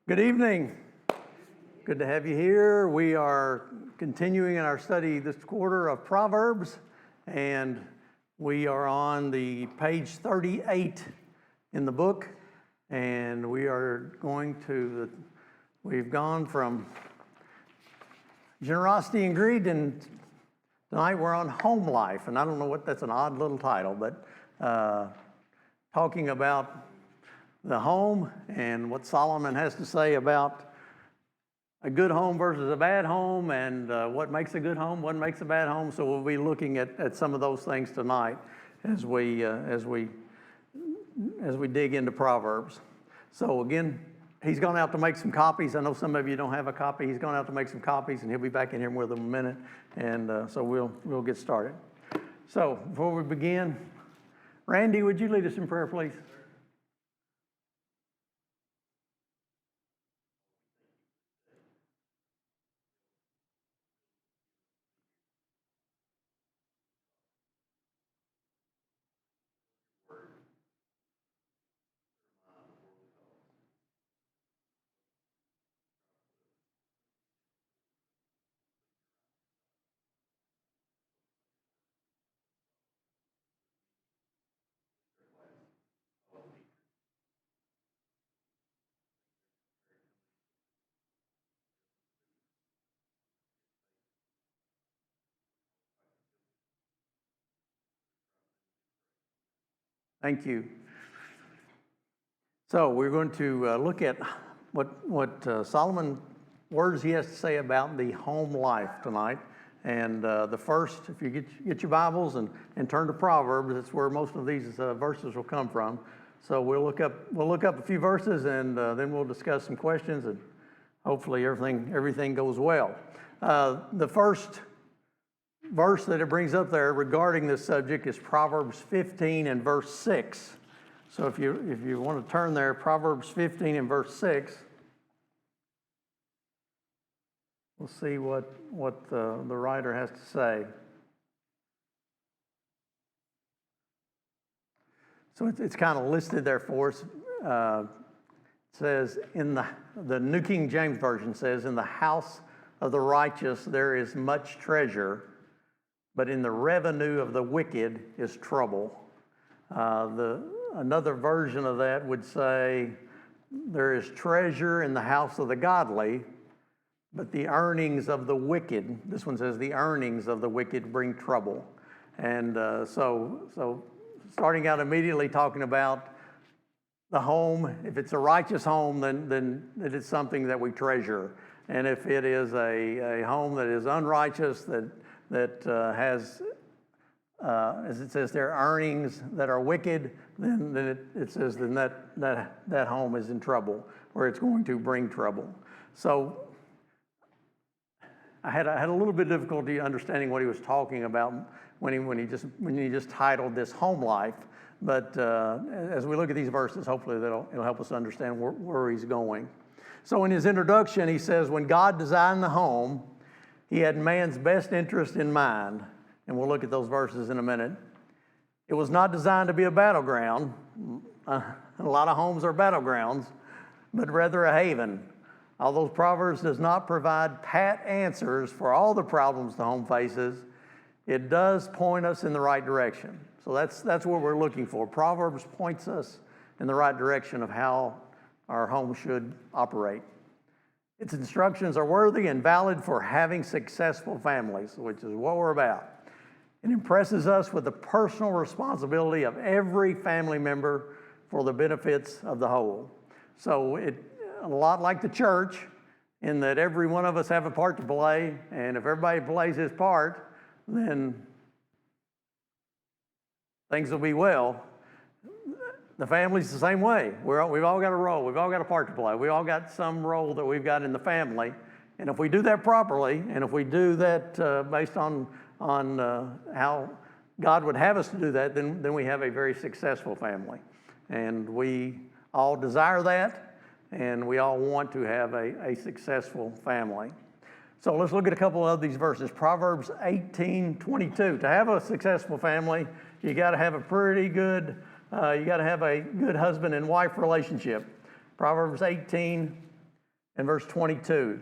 Good evening. Good to have you here. We are continuing in our study this quarter of Proverbs, and we are on the page 38 in the book, and we've gone from generosity and greed, and tonight we're on home life, and I don't know what, that's an odd little title, but talking about the home and what Solomon has to say about a good home versus a bad home, and what makes a good home, what makes a bad home. So we'll be looking at some of those things tonight as we dig into Proverbs. So again, he's gone out to make some copies. I know some of you don't have a copy. He's gone out to make some copies, and he'll be back in here with them in a minute. And so we'll get started. So before we begin, Randy, would you lead us in prayer, please? Thank you. So we're going to look at what Solomon words he has to say about the home life tonight. And the first, if you get your Bibles and turn to Proverbs, that's where most of these verses will come from. So we'll look up a few verses, and then we'll discuss some questions, and hopefully everything goes well. The first verse that it brings up there regarding this subject is Proverbs 15 and verse 6. So if you want to turn there, Proverbs 15 and verse 6, we'll see what the writer has to say. So it's kind of listed there for us. It says in the New King James Version says, "In the house of the righteous there is much treasure, but in the revenue of the wicked is trouble." Another version of that would say, "There is treasure in the house of the godly, but the earnings of the wicked," this one says, "the earnings of the wicked bring trouble." And so starting out immediately talking about the home, if it's a righteous home, then it is something that we treasure. And if it is a home that is unrighteous, that has, as it says there, earnings that are wicked, then it says then that home is in trouble, or it's going to bring trouble. So I had a little bit of difficulty understanding what he was talking about when he just titled this home life. But as we look at these verses, hopefully it'll help us understand where he's going. So in his introduction, he says, when God designed the home, he had man's best interest in mind. And we'll look at those verses in a minute. It was not designed to be a battleground. A lot of homes are battlegrounds, but rather a haven. Although Proverbs does not provide pat answers for all the problems the home faces, it does point us in the right direction. So that's what we're looking for. Proverbs points us in the right direction of how our home should operate. Its instructions are worthy and valid for having successful families, which is what we're about. It impresses us with the personal responsibility of every family member for the benefits of the whole. So a lot like the church, in that every one of us have a part to play, and if everybody plays his part, then things will be well. The family's the same way. We've all got a role. We've all got a part to play. We all got some role that we've got in the family. And if we do that properly, and if we do that based on how God would have us to do that, then we have a very successful family. And we all desire that, and we all want to have a successful family. So let's look at a couple of these verses. Proverbs 18:22. To have a successful family, you got to have a good husband and wife relationship. Proverbs 18, and verse 22.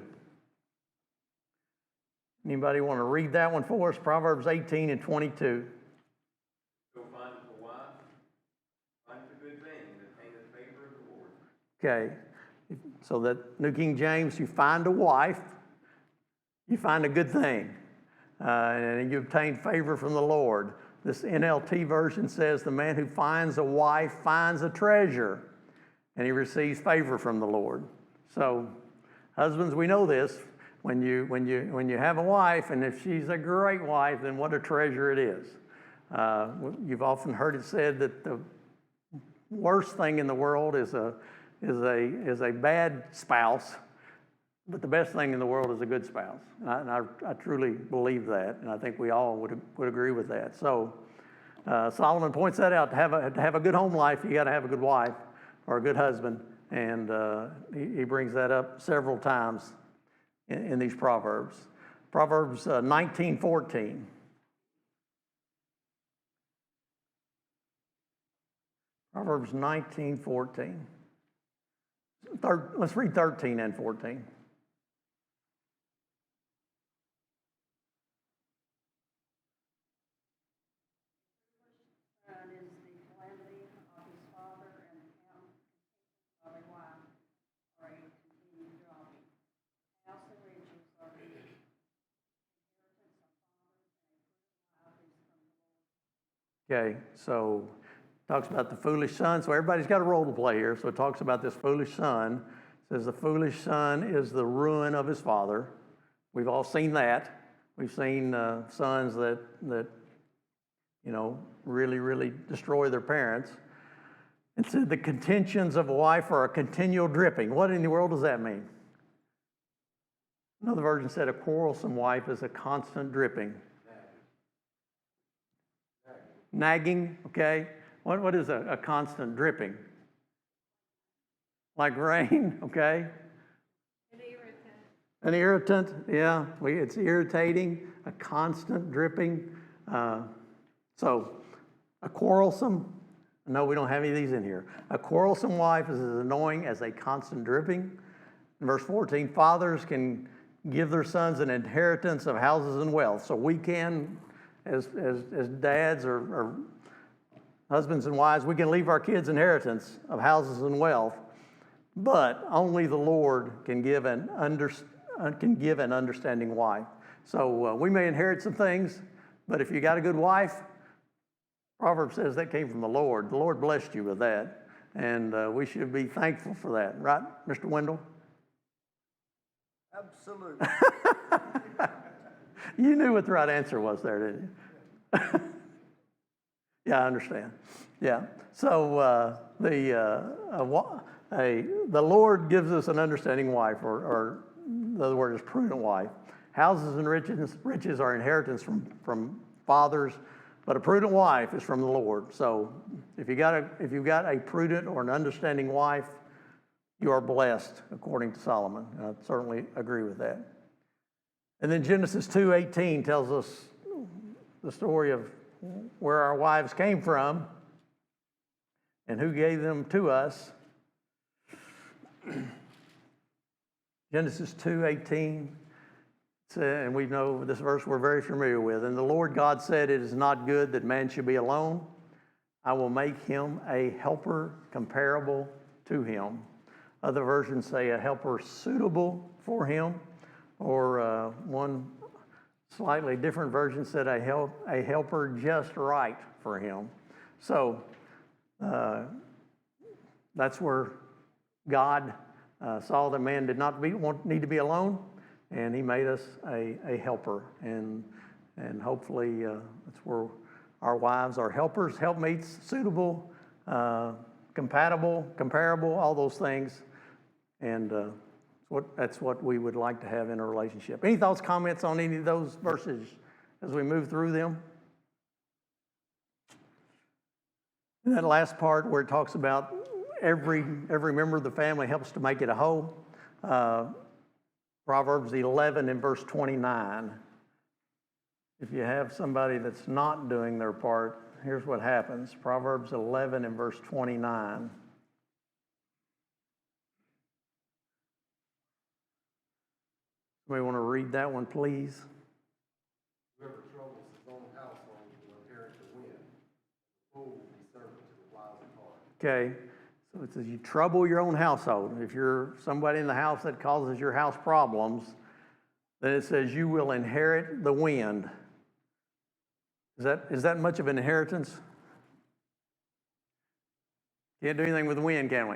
Anybody want to read that one for us? Proverbs 18 and 22. Go find a wife, find a good thing, and obtain the favor of the Lord. Okay, so that New King James, you find a wife, you find a good thing, and you obtain favor from the Lord. This NLT version says the man who finds a wife finds a treasure, and he receives favor from the Lord. So, husbands, we know this. When you have a wife, and if she's a great wife, then what a treasure it is. You've often heard it said that the worst thing in the world is a bad spouse, but the best thing in the world is a good spouse. And I truly believe that, and I think we all would agree with that. So Solomon points that out. To have a good home life, you got to have a good wife or a good husband, and he brings that up several times in these Proverbs. Proverbs 19:14. Proverbs 19:14. Let's read 13 and 14. Son is the calamity of his father, and the contention of a wife are a continued drawing. House and riches are the inheritance of fathers, and a prudent wife is from the Lord. Okay, so talks about the foolish son. So everybody's got a role to play here. So it talks about this foolish son. It says the foolish son is the ruin of his father. We've all seen that. We've seen sons that really, really destroy their parents. It said the contentions of a wife are a continual dripping. What in the world does that mean? Another version said a quarrelsome wife is a constant dripping. Nagging, okay? What is a constant dripping? Like rain, okay? An irritant, yeah. It's irritating, a constant dripping. So, a quarrelsome, no, we don't have any of these in here. A quarrelsome wife is as annoying as a constant dripping. In verse 14, fathers can give their sons an inheritance of houses and wealth. So we can, as dads or husbands and wives, we can leave our kids inheritance of houses and wealth, but only the Lord can give an understanding wife. So we may inherit some things, but if you got a good wife, Proverbs says that came from the Lord. The Lord blessed you with that, and we should be thankful for that, right, Mr. Wendell? Absolutely. You knew what the right answer was there, didn't you? Yeah, I understand. Yeah. So the Lord gives us an understanding wife, or the other word is prudent wife. Houses and riches are inheritance from fathers, but a prudent wife is from the Lord. So if you've got a prudent or an understanding wife, you are blessed, according to Solomon. And I certainly agree with that. And then Genesis 2:18 tells us the story of where our wives came from and who gave them to us. Genesis 2:18, and we know this verse we're very familiar with. And the Lord God said, it is not good that man should be alone. I will make him a helper comparable to him. Other versions say a helper suitable for him, or one slightly different version said a helper just right for him. So that's where God saw that man did not need to be alone, and he made us a helper. And hopefully that's where our wives are helpers, helpmates, suitable, compatible, comparable, all those things. And that's what we would like to have in a relationship. Any thoughts, comments on any of those verses as we move through them? And that last part where it talks about every member of the family helps to make it a whole. Proverbs 11 and verse 29. If you have somebody that's not doing their part, here's what happens. Proverbs 11 and verse 29. Somebody want to read that one, please? Whoever troubles his own household will inherit the wind. The fool will be servant to the wise of heart. Okay, so it says you trouble your own household. If you're somebody in the house that causes your house problems, then it says you will inherit the wind. Is that much of an inheritance? Can't do anything with the wind, can we?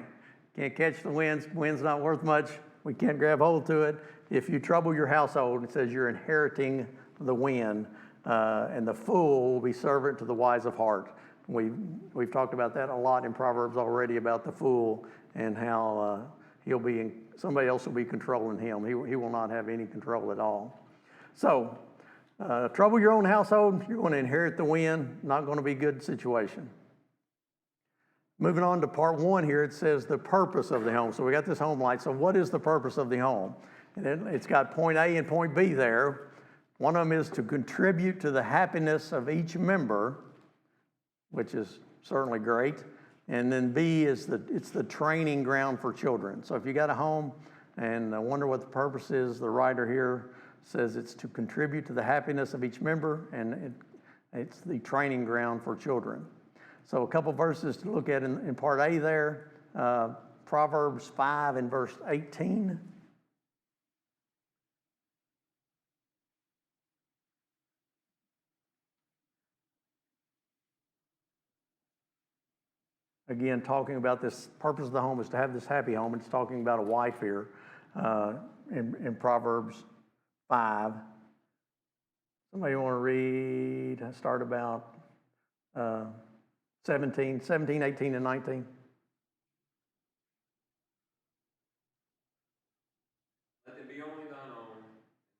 Can't catch the winds. Wind's not worth much. We can't grab hold to it. If you trouble your household, it says you're inheriting the wind, and the fool will be servant to the wise of heart. We've talked about that a lot in Proverbs already, about the fool and how somebody else will be controlling him. He will not have any control at all. So, trouble your own household, you're going to inherit the wind. Not going to be a good situation. Moving on to part 1 here, it says the purpose of the home. So we got this home light. So what is the purpose of the home? And it's got point A and point B there. One of them is to contribute to the happiness of each member, which is certainly great. And then B is it's the training ground for children. So if you got a home and I wonder what the purpose is, the writer here says it's to contribute to the happiness of each member, and it's the training ground for children. So a couple verses to look at in part A there, Proverbs 5 and verse 18. Again, talking about this purpose of the home is to have this happy home. It's talking about a wife here in Proverbs 5. Somebody want to read, start about 17, 18, and 19. Let them be only thine own,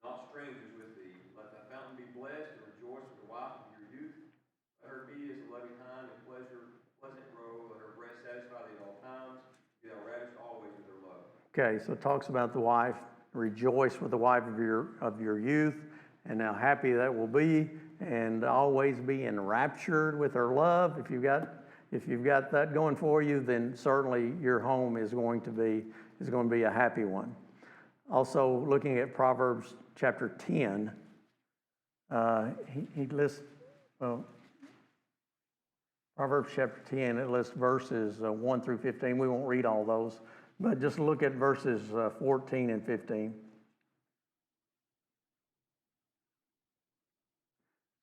not strangers with thee. Let thy fountain be blessed, and rejoice with the wife of your youth. Let her be as a loving hind and pleasant roe. Let her breast satisfy thee at all times. Be thou ravished always with her love. Okay, so it talks about the wife. Rejoice with the wife of your youth, and how happy that will be, and always be enraptured with her love. If you've got that going for you, then certainly your home is going to be a happy one. Also, looking at Proverbs chapter 10, he lists Proverbs chapter 10. It lists verses 1 through 15. We won't read all those, but just look at verses 14 and 15.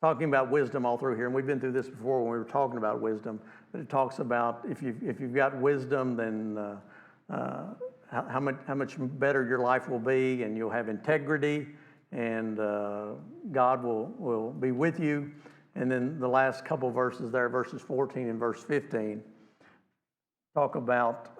Talking about wisdom all through here, and we've been through this before when we were talking about wisdom. But it talks about if you've got wisdom, then how much better your life will be, and you'll have integrity, and God will be with you. And then the last couple verses there, verses 14 and verse 15, talk about.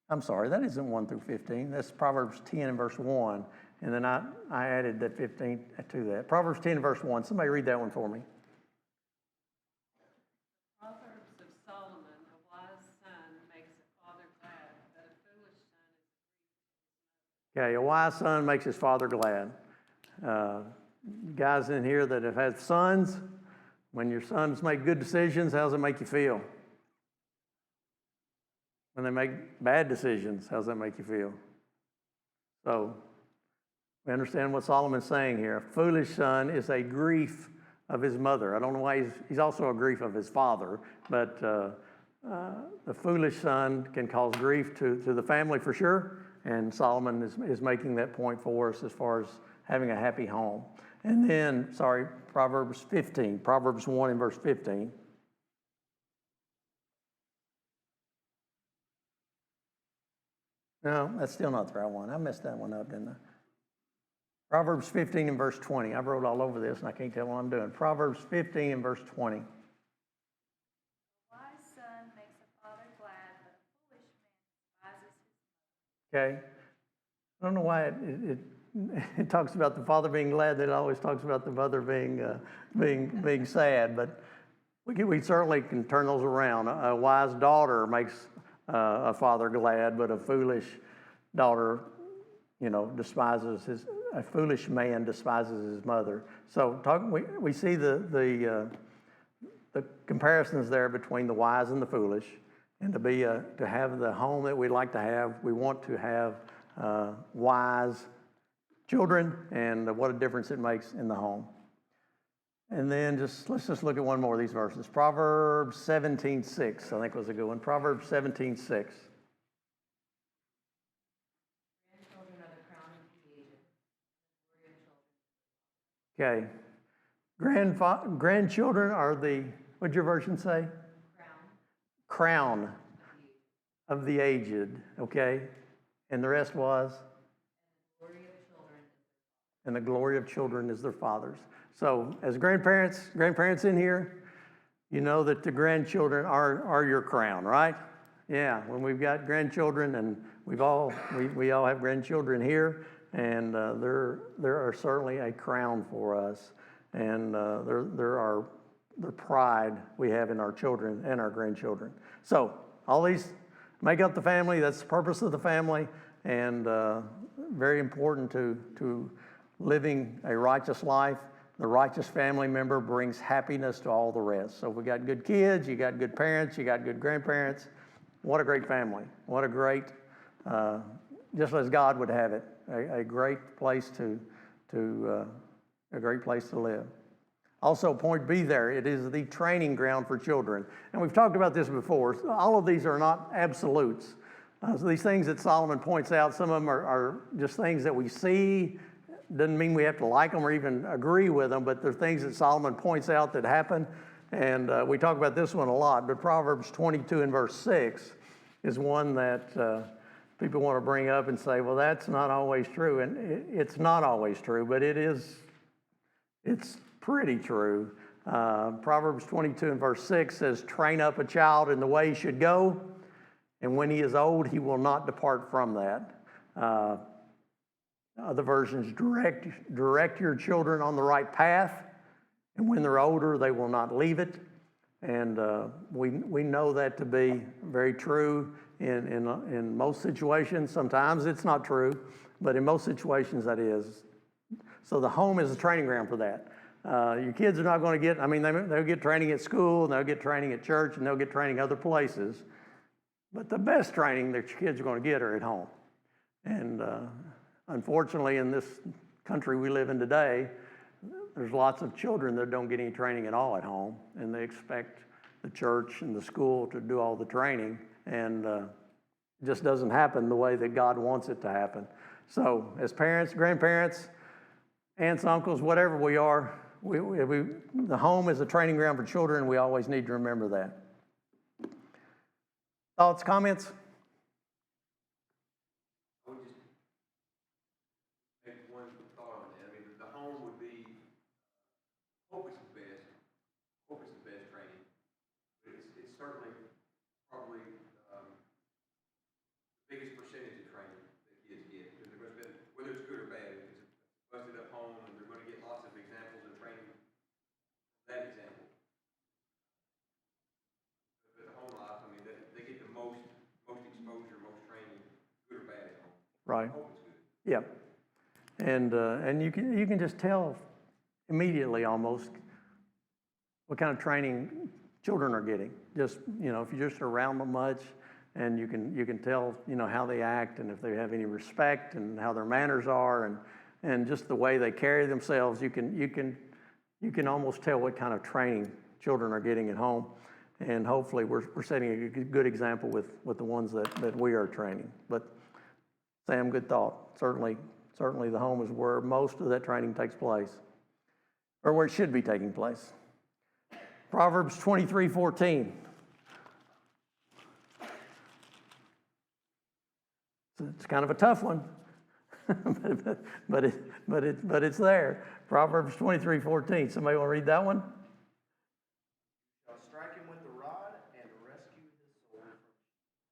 I'm sorry, that isn't 1 through 15. That's Proverbs 10 and verse 1. And then I added that 15 to that. Proverbs 10 verse 1. Somebody read that one for me. Proverbs of Solomon, a wise son makes a father glad, but a foolish son is Okay, a wise son makes his father glad. Guys in here that have had sons, when your sons make good decisions, how does it make you feel? When they make bad decisions, how does that make you feel? So, we understand what Solomon's saying here. A foolish son is a grief of his mother. I don't know why he's also a grief of his father, but the foolish son can cause grief to the family for sure, and Solomon is making that point for us as far as having a happy home. And then, Proverbs 15, Proverbs 1 and verse 15. No, that's still not the right one. I messed that one up, didn't I? Proverbs 15 and verse 20. I wrote all over this and I can't tell what I'm doing. Proverbs 15 and verse 20. A wise son makes a father glad, but a foolish man despises his mother. Okay? I don't know why it talks about the father being glad, that it always talks about the mother being sad, but we certainly can turn those around. A wise daughter makes a father glad, but a foolish daughter, a foolish man despises his mother. So we see the comparisons there between the wise and the foolish, and to have the home that we like to have, we want to have wise children, and what a difference it makes in the home. And then let's just look at one more of these verses. Proverbs 17:6, I think was a good one. Proverbs 17:6. Okay. Grandchildren are the, what'd your version say? Crown of the aged. Okay. And the rest was? And the glory of children is their fathers. So as grandparents in here, you know that the grandchildren are your crown, right? Yeah, when we've got grandchildren, and we all have grandchildren here, and there are certainly a crown for us, and they're pride we have in our children and our grandchildren. So all these make up the family. That's the purpose of the family, and very important to living a righteous life. The righteous family member brings happiness to all the rest. So if we got good kids, you got good parents, you got good grandparents. What a great family. What a great, just as God would have it, a great place to live. Also, point B there, it is the training ground for children. And we've talked about this before. All of these are not absolutes. So these things that Solomon points out, some of them are just things that we see. Doesn't mean we have to like them or even agree with them, but they're things that Solomon points out that happen. And we talk about this one a lot, but Proverbs 22 and verse 6 is one that people want to bring up and say, well, that's not always true. And it's not always true, but it's pretty true. Proverbs 22 and verse 6 says, train up a child in the way he should go, and when he is old, he will not depart from that. Other versions, direct your children on the right path, and when they're older, they will not leave it. And we know that to be very true in most situations. Sometimes it's not true, but in most situations that is. So the home is a training ground for that. Your kids are not going to get, they'll get training at school, and they'll get training at church, and they'll get training other places. But the best training that your kids are going to get are at home. And unfortunately, in this country we live in today, there's lots of children that don't get any training at all at home, and they expect the church and the school to do all the training, and it just doesn't happen the way that God wants it to happen. So as parents, grandparents, aunts, uncles, whatever we are, the home is a training ground for children, and we always need to remember that. Thoughts, comments? I would just make one thought on that. The home would be, hope it's the best training. But it's certainly probably the biggest percentage of training that kids get. Because they're going to spend, whether it's good or bad, if it's a busted up home, and they're going to get lots of examples of training, that example. But the home life, they get the most exposure, most training, good or bad at home. Right. I hope it's good. Yeah. And you can just tell immediately almost what kind of training children are getting. Just, if you're just around them much, and you can tell, how they act, and if they have any respect, and how their manners are, and just the way they carry themselves, you can almost tell what kind of training children are getting at home. And hopefully we're setting a good example with the ones that we are training. But Sam, good thought. Certainly the home is where most of that training takes place, or where it should be taking place. Proverbs 23:14. It's kind of a tough one, but it's there. Proverbs 23:14. Somebody want to read that one? Strike him with the rod and rescue his soul.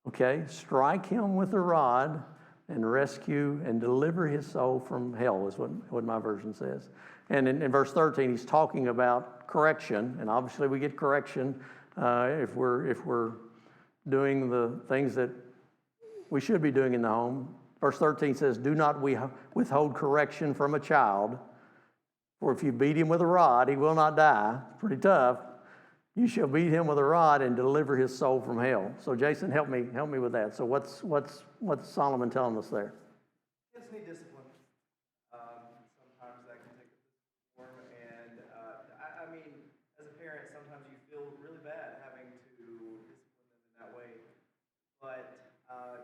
Okay, strike him with a rod and rescue and deliver his soul from hell is what my version says. And in verse 13, he's talking about correction, and obviously we get correction if we're doing the things that we should be doing in the home. Verse 13 says, do not withhold correction from a child, for if you beat him with a rod, he will not die. Pretty tough. You shall beat him with a rod and deliver his soul from hell. So Jason, help me with that. So what's Solomon telling us there? kids need discipline. Sometimes that can take a physical form, and I mean, as a parent, sometimes you feel really bad having to discipline them in that way. But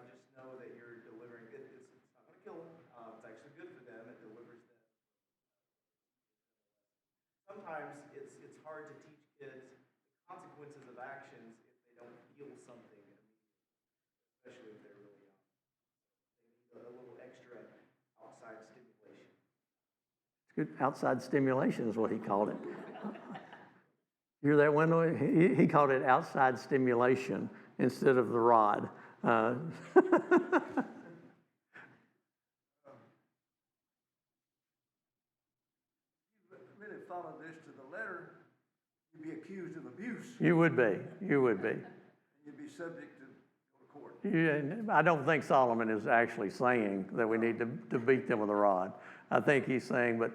just know that you're delivering. It's not going to kill them. It's actually good for them. It delivers them. Sometimes it's hard to teach kids the consequences of actions if they don't feel something immediately, especially if they're really young. They need a little extra outside stimulation. Good outside stimulation is what he called it. You hear that, Wendell? He called it outside stimulation instead of the rod. Really follow this to the letter, you'd be accused of abuse. You would be. You would be. And you'd be subject to go to court. I don't think Solomon is actually saying that we need to beat them with a rod. I think he's saying, but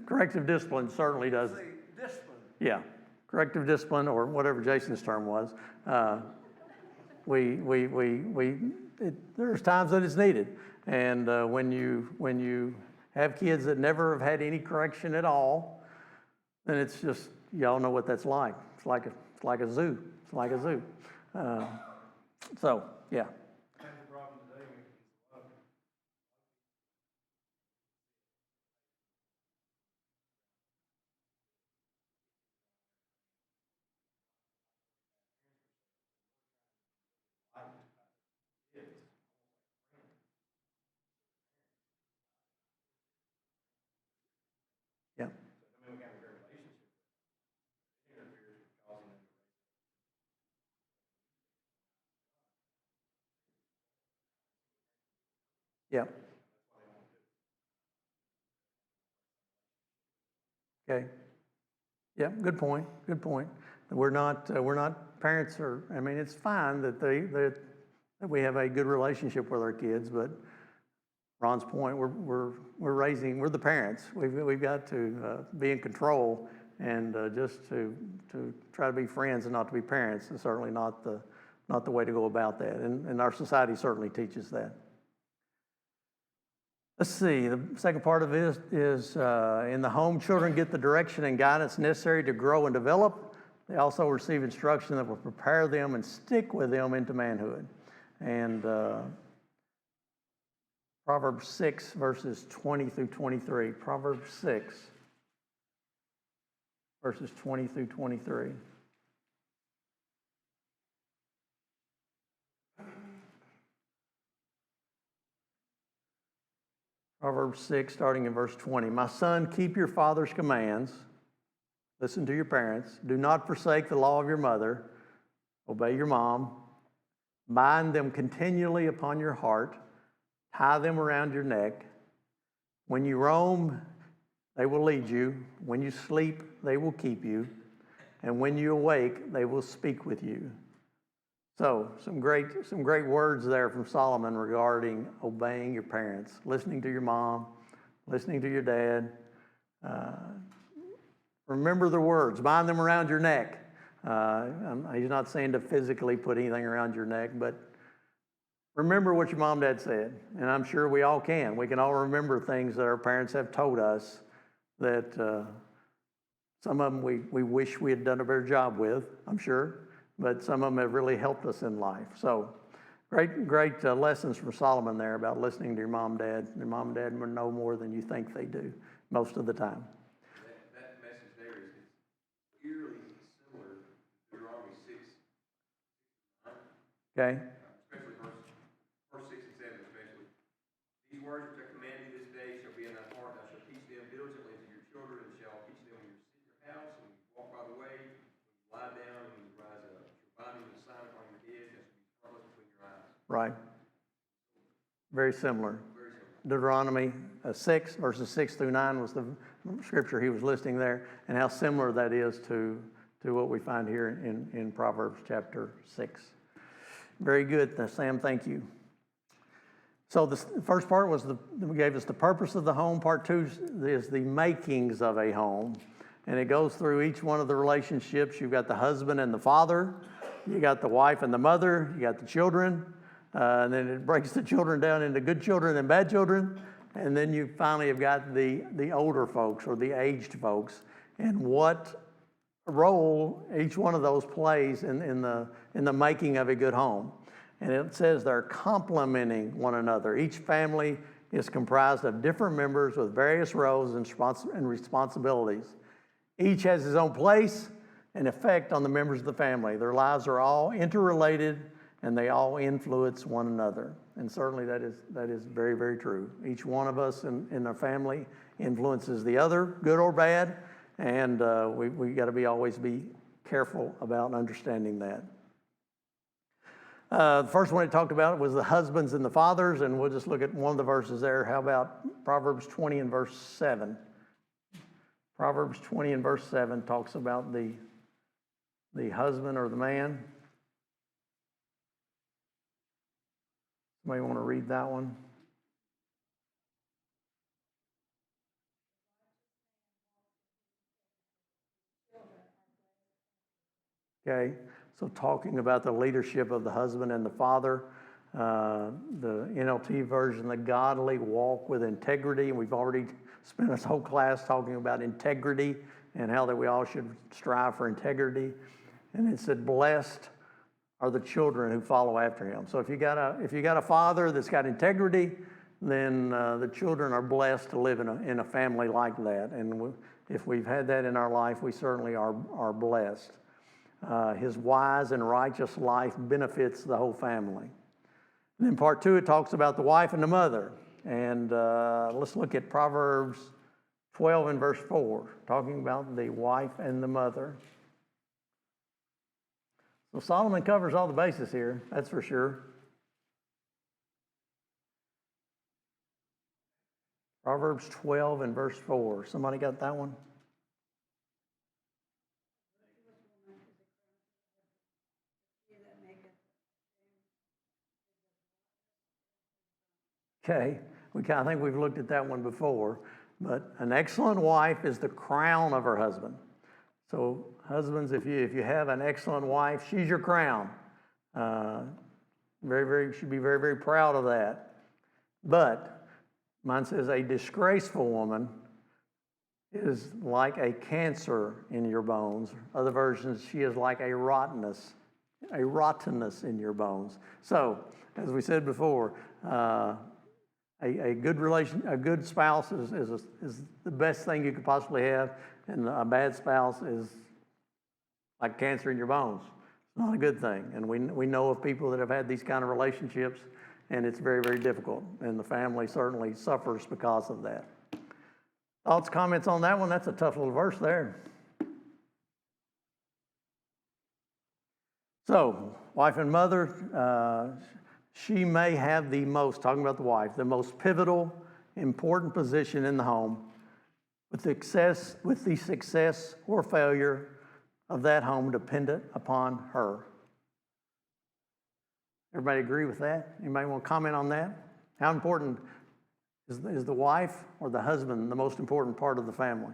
corrective discipline certainly does. Say discipline. Yeah, corrective discipline, or whatever Jason's term was. There's times that it's needed, and when you have kids that never have had any correction at all, then it's just, y'all know what that's like. It's like a zoo. It's like a zoo. So yeah. Yeah. Yeah. Okay. Yeah. Good point. Good point. We're not parents are. I mean, it's fine that that we have a good relationship with our kids, but Ron's point, we're the parents. We've got to be in control, and just to try to be friends and not to be parents is certainly not the way to go about that. And our society certainly teaches that. Let's see, the second part of it is in the home, children get the direction and guidance necessary to grow and develop. They also receive instruction that will prepare them and stick with them into manhood. And Proverbs 6, verses 20 through 23. Proverbs 6, verses 20 through 23. Proverbs 6, starting in verse 20. My son, keep your father's commands. Listen to your parents. Do not forsake the law of your mother. Obey your mom. Bind them continually upon your heart. Tie them around your neck. When you roam, they will lead you. When you sleep, they will keep you. And when you awake, they will speak with you. So, some great words there from Solomon regarding obeying your parents, listening to your mom, listening to your dad. Remember the words, bind them around your neck. He's not saying to physically put anything around your neck, but remember what your mom and dad said. And I'm sure we all can. We can all remember things that our parents have told us that some of them we wish we had done a better job with, I'm sure. But some of them have really helped us in life. So great lessons from Solomon there about listening to your mom and dad. Your mom and dad know more than you think they do most of the time. That message there is eerily similar to Deuteronomy 6. Okay? Especially verse 6 and 7 especially. These words which I command you this day shall be in thy heart. Thou shalt teach them diligently to your children, and shall teach them when you sit in your house, and when you walk by the way, when you lie down, and when you rise up. Bind them with a sign upon your head, and shall be frontless between your eyes. Right. Very similar. Very similar. Deuteronomy 6, verses 6 through 9 was the scripture he was listing there, and how similar that is to what we find here in Proverbs chapter 6. Very good, Sam, thank you. So the first part was gave us the purpose of the home. Part 2 is the makings of a home. And it goes through each one of the relationships. You've got the husband and the father. You got the wife and the mother. You got the children. And then it breaks the children down into good children and bad children. And then you finally have got the older folks or the aged folks, and what role each one of those plays in the making of a good home. And it says they're complementing one another. Each family is comprised of different members with various roles and responsibilities. Each has his own place and effect on the members of the family. Their lives are all interrelated, and they all influence one another. And certainly that is very, very true. Each one of us in our family influences the other, good or bad, and we got to always be careful about understanding that. The first one it talked about was the husbands and the fathers, and we'll just look at one of the verses there. How about Proverbs 20 and verse 7? Proverbs 20 and verse 7 talks about the husband or the man. Somebody want to read that one? Okay, so talking about the leadership of the husband and the father, the NLT version, the godly walk with integrity, and we've already spent this whole class talking about integrity and how that we all should strive for integrity. And it said, blessed are the children who follow after him. So if you got a father that's got integrity, then the children are blessed to live in a family like that. And if we've had that in our life, we certainly are blessed. His wise and righteous life benefits the whole family. And then part 2, it talks about the wife and the mother. And let's look at Proverbs 12 and verse 4, talking about the wife and the mother. So Solomon covers all the bases here, that's for sure. Proverbs 12 and verse 4. Somebody got that one? Okay, I think we've looked at that one before, but an excellent wife is the crown of her husband. So husbands, if you have an excellent wife, she's your crown. You should be very, very proud of that. But mine says a disgraceful woman is like a cancer in your bones. Other versions, she is like a rottenness in your bones. So, as we said before, a good spouse is the best thing you could possibly have, and a bad spouse is like cancer in your bones. It's not a good thing, and we know of people that have had these kind of relationships, and it's very, very difficult, and the family certainly suffers because of that. Thoughts, comments on that one? That's a tough little verse there. So, wife and mother, she may have talking about the wife, the most pivotal, important position in the home, with the success or failure of that home dependent upon her. Everybody agree with that? Anybody want to comment on that? How important is the wife or the husband the most important part of the family?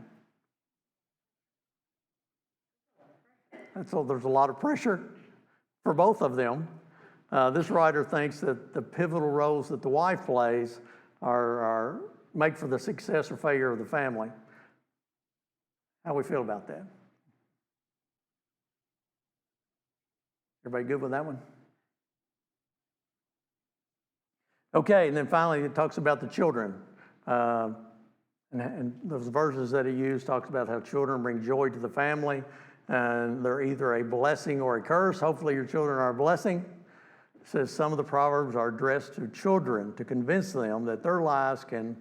And so there's a lot of pressure for both of them. This writer thinks that the pivotal roles that the wife plays are make for the success or failure of the family. How do we feel about that? Everybody good with that one? Okay, and then finally it talks about the children. And those verses that he used talks about how children bring joy to the family, and they're either a blessing or a curse. Hopefully your children are a blessing. It says some of the Proverbs are addressed to children to convince them that their lives can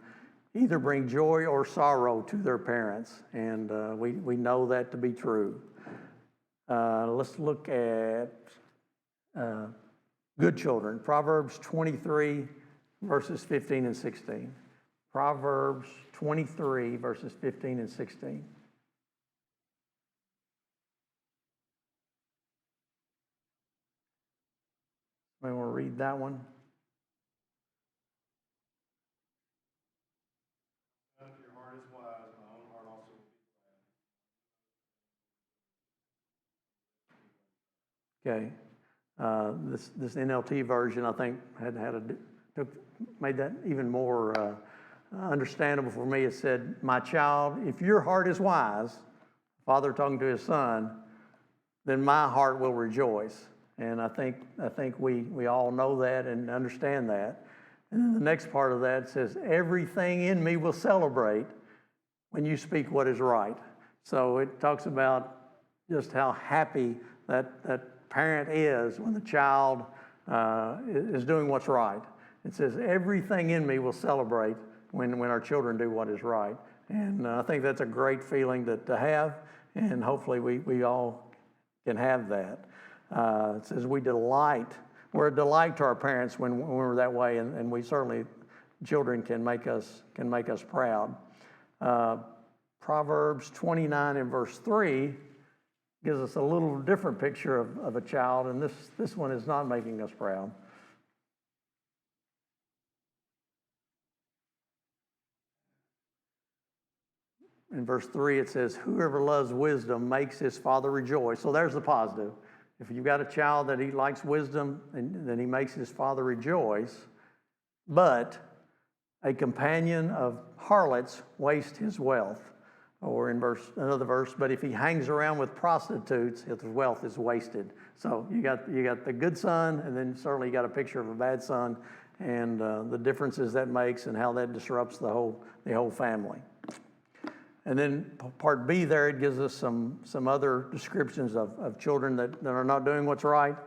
either bring joy or sorrow to their parents, and we know that to be true. Let's look at good children. Proverbs 23, verses 15 and 16. Proverbs 23, verses 15 and 16. Somebody want to read that one? If your heart is wise, my own heart also will be glad. Okay. This NLT version, I think, made that even more understandable for me. It said, my child, if your heart is wise, father talking to his son, then my heart will rejoice. And I think we all know that and understand that. And then the next part of that says, everything in me will celebrate when you speak what is right. So it talks about just how happy that parent is when the child is doing what's right. It says, everything in me will celebrate when our children do what is right. And I think that's a great feeling to have, and hopefully we all can have that. It says we're a delight to our parents when we're that way, and we certainly, children can make us proud. Proverbs 29 and verse 3 gives us a little different picture of a child, and this one is not making us proud. In verse 3, it says, whoever loves wisdom makes his father rejoice. So there's the positive. If you've got a child that he likes wisdom, then he makes his father rejoice. But a companion of harlots wastes his wealth. Or in another verse, but if he hangs around with prostitutes, his wealth is wasted. So you got the good son, and then certainly you got a picture of a bad son, and the differences that makes and how that disrupts the whole family. And then part B there, it gives us some other descriptions of children that are not doing what's right. It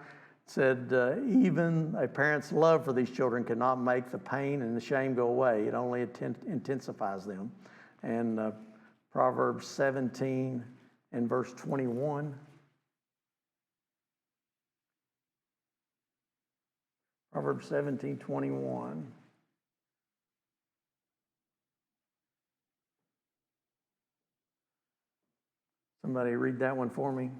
said, even a parent's love for these children cannot make the pain and the shame go away. It only intensifies them. And Proverbs 17 and verse 21. Proverbs 17:21. Somebody read that one for me.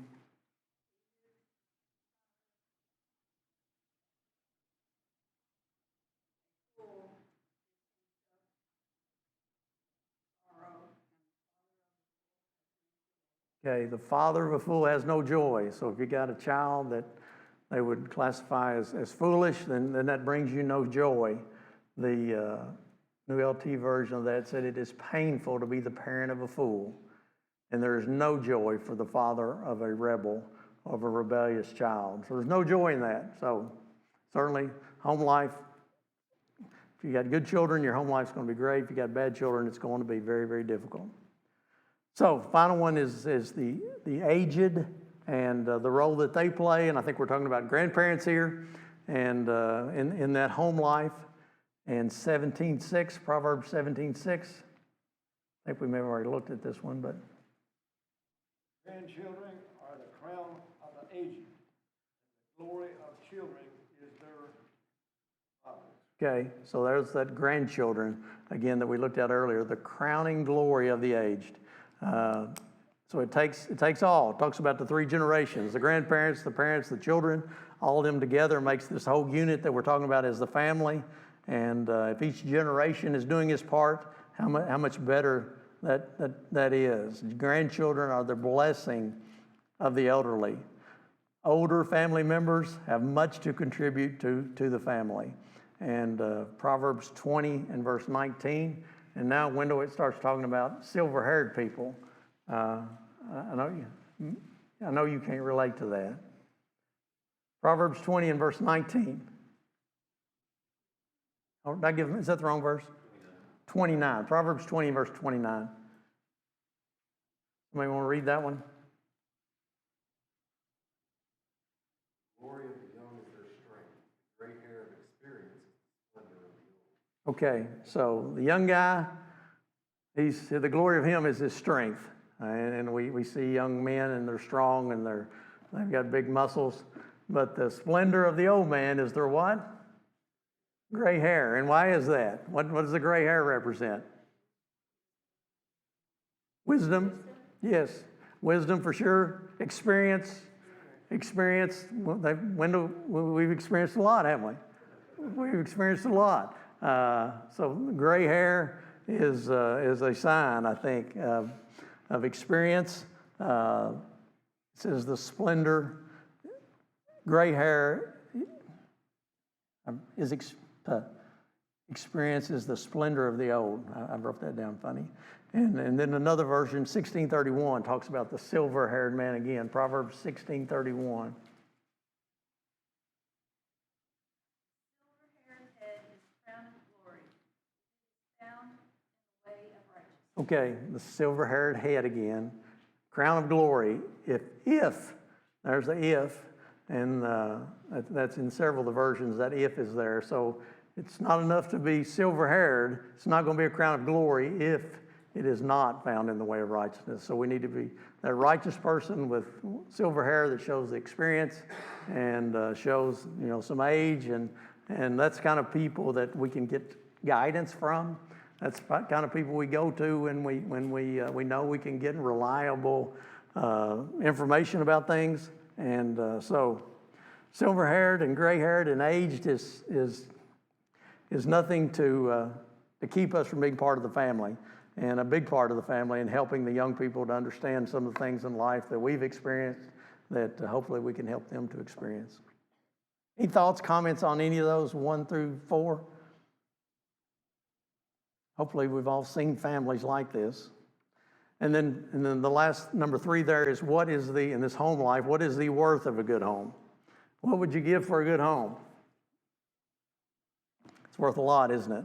Okay, the father of a fool has no joy. So if you got a child that they would classify as foolish, then that brings you no joy. The New LT version of that said it is painful to be the parent of a fool, and there is no joy for the father of a rebel, of a rebellious child. So there's no joy in that. So certainly home life, if you got good children, your home life's going to be great. If you got bad children, it's going to be very, very difficult. So final one is the aged and the role that they play. And I think we're talking about grandparents here and in that home life. And 17:6, Proverbs 17:6. I think we may have already looked at this one, but. Grandchildren are the crown of the aged. The glory of children is their fathers. Okay, so there's that grandchildren, again, that we looked at earlier, the crowning glory of the aged. So it takes all. It talks about the three generations, the grandparents, the parents, the children, all of them together makes this whole unit that we're talking about as the family. And if each generation is doing its part, how much better that is. Grandchildren are the blessing of the elderly. Older family members have much to contribute to the family. And Proverbs 20 and verse 19. And now, Wendell, it starts talking about silver-haired people. I know you can't relate to that. Proverbs 20 and verse 19. Oh, is that the wrong verse? 29. Proverbs 20 and verse 29. Somebody want to read that one? Glory of the young is their strength. Gray hair of experience is the splendor of the old. Okay, so the young guy, the glory of him is his strength. And we see young men and they're strong and they've got big muscles. But the splendor of the old man is their what? Gray hair. And why is that? What does the gray hair represent? Wisdom. Yes. Wisdom for sure. Experience. Wendell, we've experienced a lot, haven't we? We've experienced a lot. So gray hair is a sign, I think, of experience. It says the splendor. Gray hair is experiences the splendor of the old. I wrote that down funny. And then another version, 1631, talks about the silver-haired man again, Proverbs 16:31. Silver-haired head is crown of glory, found in the way of righteousness. Okay, the silver-haired head again, crown of glory. If there's the if, and that's in several of the versions. That if is there, so it's not enough to be silver-haired. It's not going to be a crown of glory if it is not found in the way of righteousness. So we need to be that righteous person with silver hair that shows the experience and shows some age, and that's kind of people that we can get guidance from. That's the kind of people we go to when we know we can get reliable information about things. And so silver-haired and gray-haired and aged is nothing to keep us from being part of the family, and a big part of the family, and helping the young people to understand some of the things in life that we've experienced that hopefully we can help them to experience. Any thoughts, comments on any of those 1 through 4? Hopefully we've all seen families like this. And then the last, number 3 there is in this home life, what is the worth of a good home? What would you give for a good home? It's worth a lot, isn't it?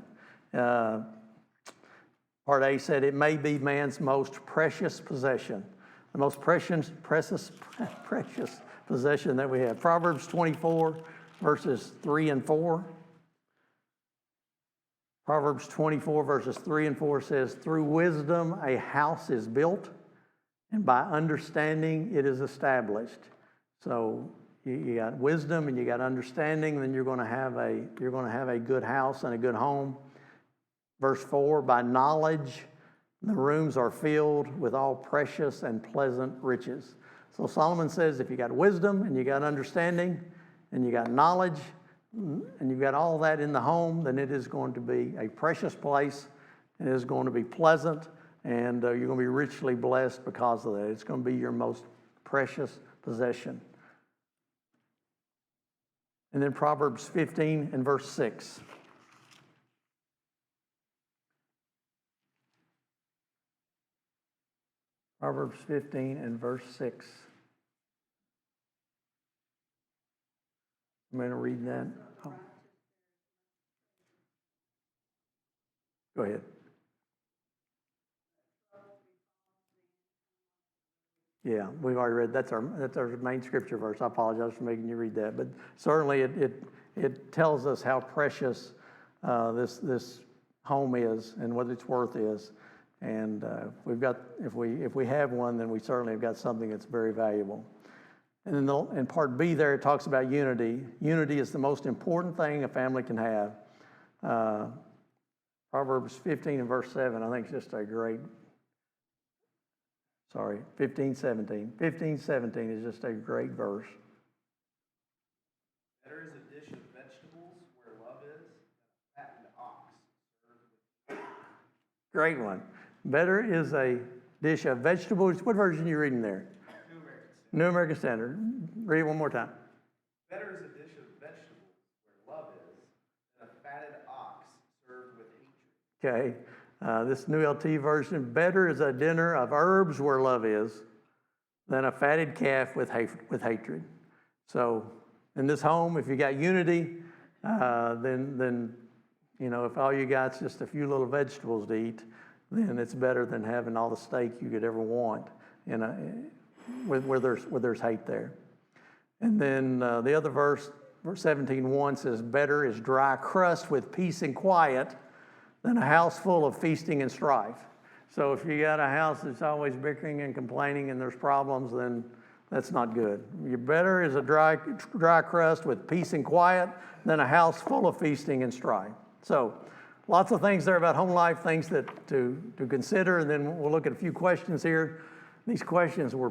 Part A said it may be man's most precious possession, the most precious possession that we have. Proverbs 24, verses 3 and 4. Proverbs 24, verses 3 and 4 says, "Through wisdom a house is built, and by understanding it is established." So you got wisdom and you got understanding, then you're going to have a good house and a good home. Verse 4, "By knowledge the rooms are filled with all precious and pleasant riches." So Solomon says if you got wisdom and you got understanding and you got knowledge and you've got all that in the home, then it is going to be a precious place. It is going to be pleasant, and you're going to be richly blessed because of that. It's going to be your most precious possession. And then Proverbs 15 and verse 6. Proverbs 15 and verse 6. I'm going to read that. Oh. Go ahead. Yeah, we've already read. That's our main scripture verse. I apologize for making you read that, but certainly it tells us how precious this home is and what its worth is. And if we have one, then we certainly have got something that's very valuable. And then in part B there, it talks about unity. Unity is the most important thing a family can have. Proverbs 15 and verse 7, I think is just a great, 15:17. 15:17 is just a great verse. Better is a dish of vegetables where love is than a fattened ox. Great one. Better is a dish of vegetables. What version are you reading there? New American Standard. Read it one more time. Better is a dish of vegetables where love is than a fatted ox served with hatred. Okay. This New LT version, better is a dinner of herbs where love is than a fatted calf with hatred. So in this home, if you got unity, then if all you got is just a few little vegetables to eat, then it's better than having all the steak you could ever want where there's hate there. And then the other verse 17:1 says, "Better is dry crust with peace and quiet than a house full of feasting and strife." So if you got a house that's always bickering and complaining and there's problems, then that's not good. You're better is a dry crust with peace and quiet than a house full of feasting and strife. So lots of things there about home life, things that to consider, and then we'll look at a few questions here. These questions were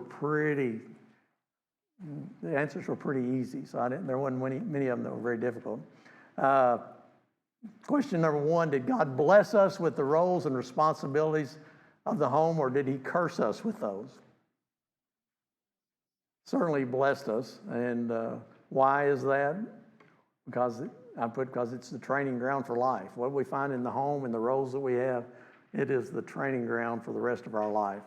the answers were pretty easy, so there wasn't many of them that were very difficult. Question number 1, did God bless us with the roles and responsibilities of the home, or did he curse us with those? Certainly blessed us, and why is that? Because I put because it's the training ground for life. What we find in the home and the roles that we have, it is the training ground for the rest of our life.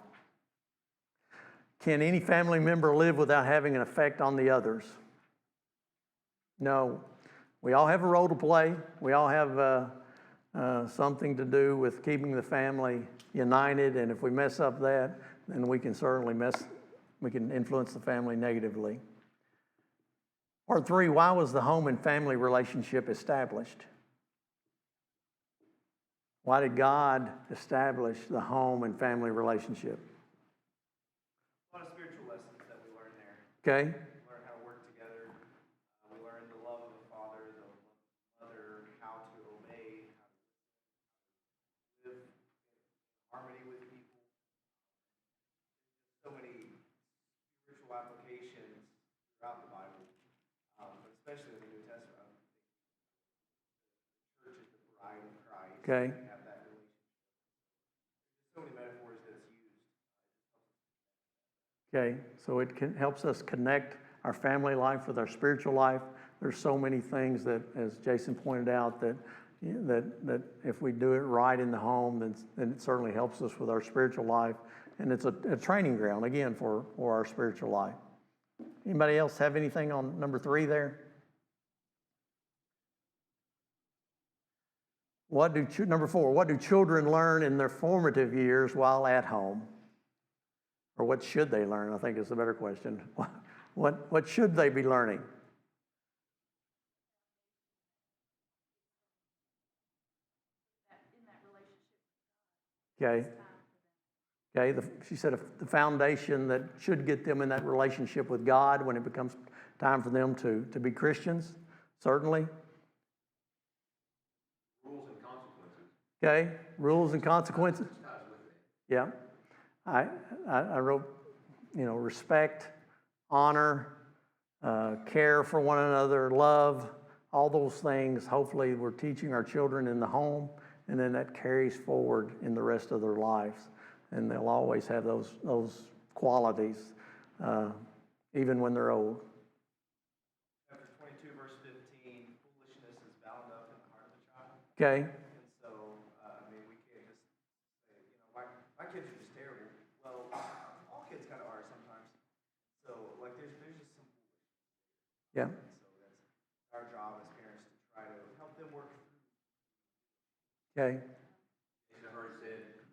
Can any family member live without having an effect on the others? No. We all have a role to play. We all have something to do with keeping the family united, and if we mess up that, then we can certainly influence the family negatively. Part 3, why was the home and family relationship established? Why did God establish the home and family relationship? A lot of spiritual lessons that we learn there. Okay? We learn how to work together. We learn the love of the father, the love of the mother, how to obey, how to live in harmony with people. So many spiritual applications throughout the Bible, but especially in the New Testament. The church is the bride of Christ. Okay. We have that relationship. There's so many metaphors that it's used. Okay, so it helps us connect our family life with our spiritual life. There's so many things that, as Jason pointed out, that if we do it right in the home, then it certainly helps us with our spiritual life. And it's a training ground, again, for our spiritual life. Anybody else have anything on number 3 there? Number 4, what do children learn in their formative years while at home? Or what should they learn, I think is a better question. What should they be learning? Okay. Okay, she said the foundation that should get them in that relationship with God when it becomes time for them to be Christians, certainly. Rules and consequences. Okay, rules and consequences. Ties with it. Yeah. I wrote, respect, honor, care for one another, love, all those things. Hopefully we're teaching our children in the home, and then that carries forward in the rest of their lives. And they'll always have those qualities, even when they're old. Chapter 22, verse 15, foolishness is bound up in the heart of the child. Okay. And so, we can't just say, my kids are just terrible. Well, all kids kind of are sometimes. So, there's just some foolishness. Yeah. And so that's our job as parents to try to help them work through. Okay. As I heard said,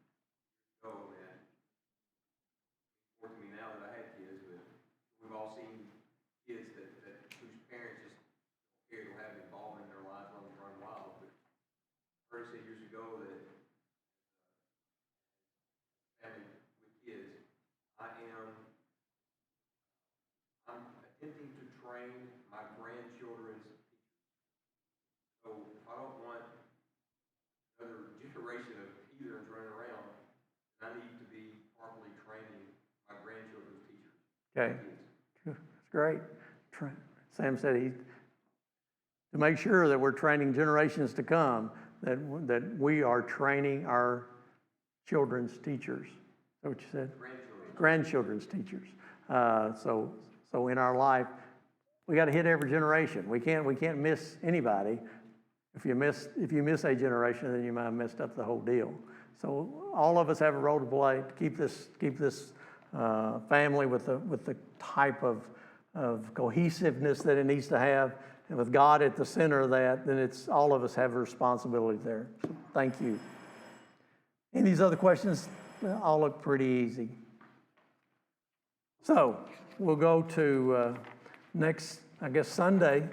go, and to me now that I had kids, but we've all seen kids that whose parents just don't care to have involvement in their lives, let them run wild. But I heard said years ago that family with kids, I'm attempting to train my grandchildren's teachers. So if I don't want another generation of heathens running around, I need to be properly training my grandchildren's teachers. Okay. That's great. Sam said to make sure that we're training generations to come, that we are training our children's teachers. Is that what you said? Grandchildren's teachers. So in our life, we got to hit every generation. We can't miss anybody. If you miss a generation, then you might have messed up the whole deal. So all of us have a role to play to keep this family with the type of cohesiveness that it needs to have, and with God at the center of that, then it's all of us have a responsibility there. So thank you. Any of these other questions? All look pretty easy. So we'll go to next, I guess, Sunday.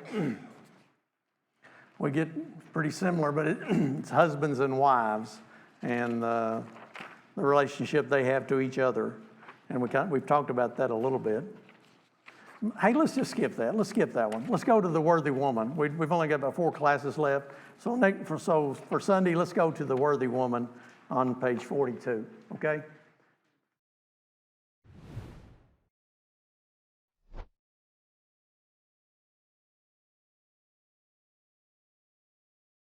We get pretty similar, but it's husbands and wives and the relationship they have to each other. And we've talked about that a little bit. Hey, let's just skip that. Let's skip that one. Let's go to the worthy woman. We've only got about 4 classes left. So for Sunday, let's go to the worthy woman on page 42, okay?